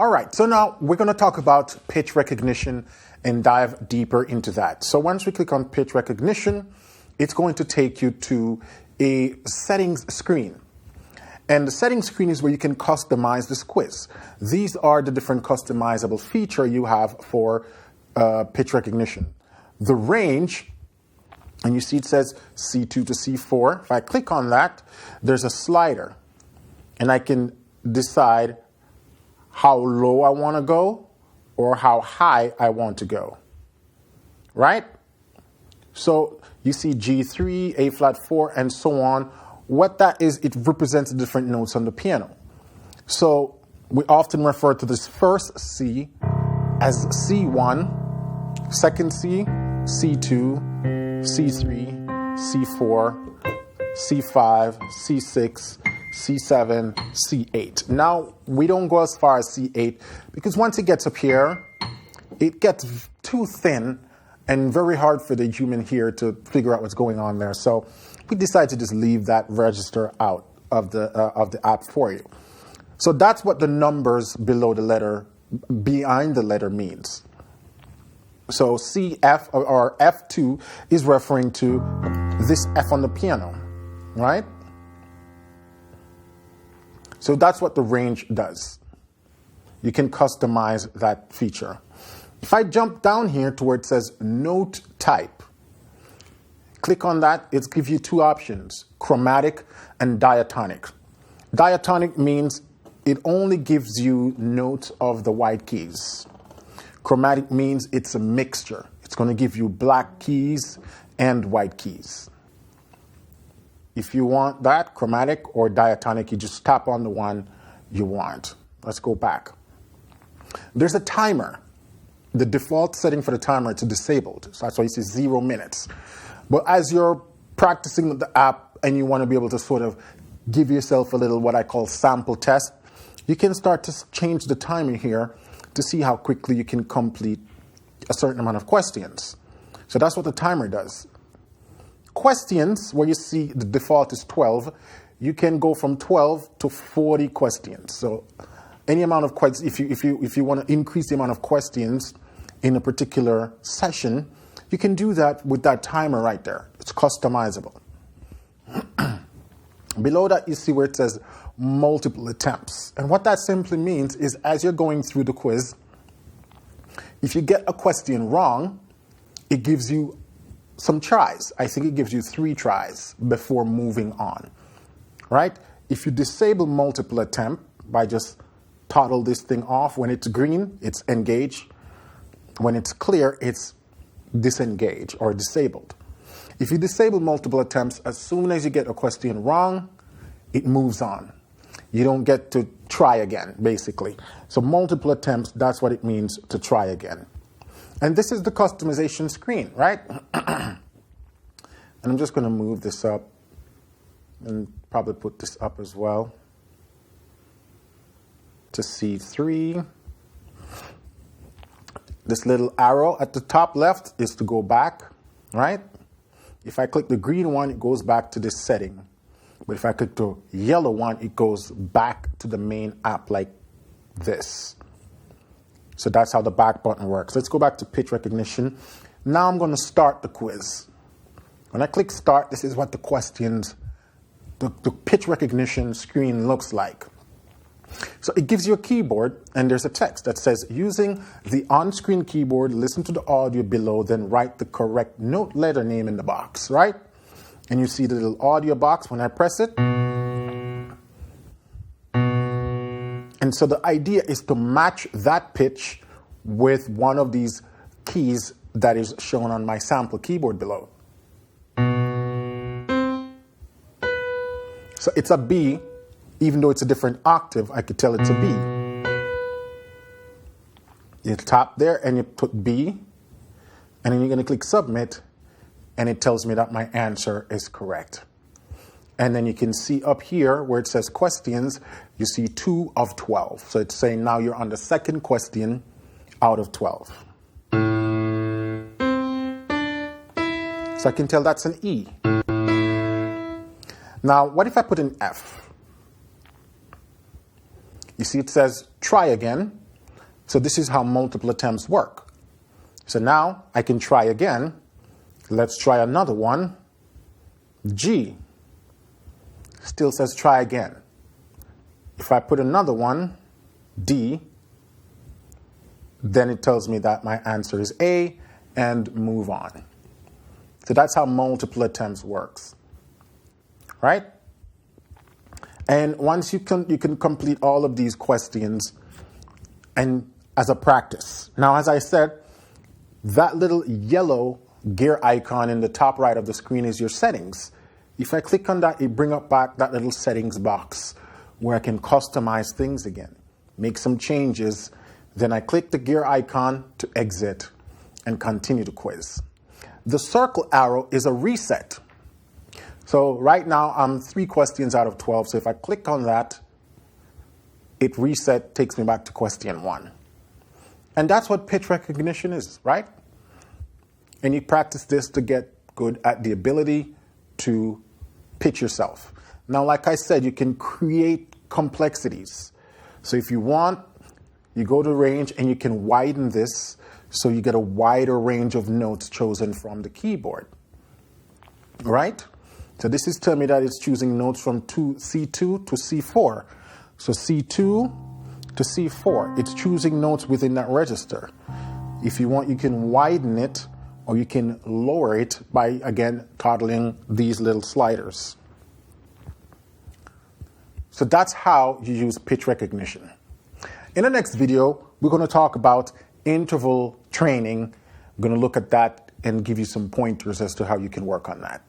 All right, so now we're going to talk about pitch recognition and dive deeper into that. So once we click on pitch recognition, it's going to take you to a settings screen. And the settings screen is where you can customize this quiz. These are the different customizable feature you have for pitch recognition. The range, and you see it says C2 to C4. If I click on that, there's a slider. And I can decide how low I want to go or how high I want to go. Right? So you see G3, A flat 4, and so on. What that is, it represents the different notes on the piano. So we often refer to this first C as C1, second C, C2, C3, C4, C5, C6, C7, C8. Now, we don't go as far as C8 because once it gets up here, it gets too thin and very hard for the human ear to figure out what's going on there. So we decided to just leave that register out of the app for you. So that's what the numbers below the letter, behind the letter means. So CF or F2 is referring to this F on the piano, right? So that's what the range does. You can customize that feature. If I jump down here to where it says note type, click on that, it gives you two options, chromatic and diatonic. Diatonic means it only gives you notes of the white keys. Chromatic means it's a mixture. It's going to give you black keys and white keys. If you want that, chromatic or diatonic, you just tap on the one you want. Let's go back. There's a timer. The default setting for the timer is disabled. So that's why you see 0 minutes. But as you're practicing with the app and you want to be able to sort of give yourself a little what I call sample test, you can start to change the timer here to see how quickly you can complete a certain amount of questions. So that's what the timer does. Questions, where you see the default is 12, you can go from 12 to 40 questions. So any amount of questions, if you want to increase the amount of questions in a particular session, you can do that with that timer right there. It's customizable. Below that, you see where it says multiple attempts. And what that simply means is as you're going through the quiz, if you get a question wrong, it gives you some tries. I think it gives you 3 tries before moving on, right? If you disable multiple attempt by just toggle this thing off, when it's green, it's engaged. When it's clear, it's disengaged or disabled. If you disable multiple attempts, as soon as you get a question wrong, it moves on. You don't get to try again, basically. So multiple attempts, that's what it means to try again. And this is the customization screen, right? And I'm just going to move this up and probably put this up as well to C3. This little arrow at the top left is to go back, right? If I click the green one, it goes back to this setting. But if I click the yellow one, it goes back to the main app like this. So that's how the back button works. Let's go back to pitch recognition. Now I'm going to start the quiz. When I click start, this is what the questions, the pitch recognition screen looks like. So it gives you a keyboard, and there's a text that says, using the on-screen keyboard, listen to the audio below, then write the correct note letter name in the box, right? And you see the little audio box when I press it. And so the idea is to match that pitch with one of these keys that is shown on my sample keyboard below. So it's a B. Even though it's a different octave, I could tell it's a B. You tap there and you put B, and then you're going to click submit, and it tells me that my answer is correct. And then you can see up here where it says questions, you see 2 of 12. So it's saying now you're on the second question out of 12. So I can tell that's an E. Now, what if I put an F? You see it says try again, So this is how multiple attempts work. So now I can try again. Let's try another one. G. Still says try again. If I put another one, D, then it tells me that my answer is A, and move on. So that's how multiple attempts works, right? And once you can complete all of these questions and as a practice. Now, as I said, that little yellow gear icon in the top right of the screen is your settings. If I click on that, it brings up back that little settings box where I can customize things again, make some changes. Then I click the gear icon to exit and continue the quiz. The circle arrow is a reset. So right now I'm 3 questions out of 12. So if I click on that, it takes me back to question 1. And that's what pitch recognition is, right? And you practice this to get good at the ability to pitch yourself. Now, like I said, you can create complexities. So if you want, you go to range and you can widen this so you get a wider range of notes chosen from the keyboard, right? So this is telling me that it's choosing notes from C2 to C4. So C2 to C4, it's choosing notes within that register. If you want, you can widen it or you can lower it by, again, toggling these little sliders. So that's how you use pitch recognition. In the next video, we're going to talk about interval training. I'm going to look at that and give you some pointers as to how you can work on that.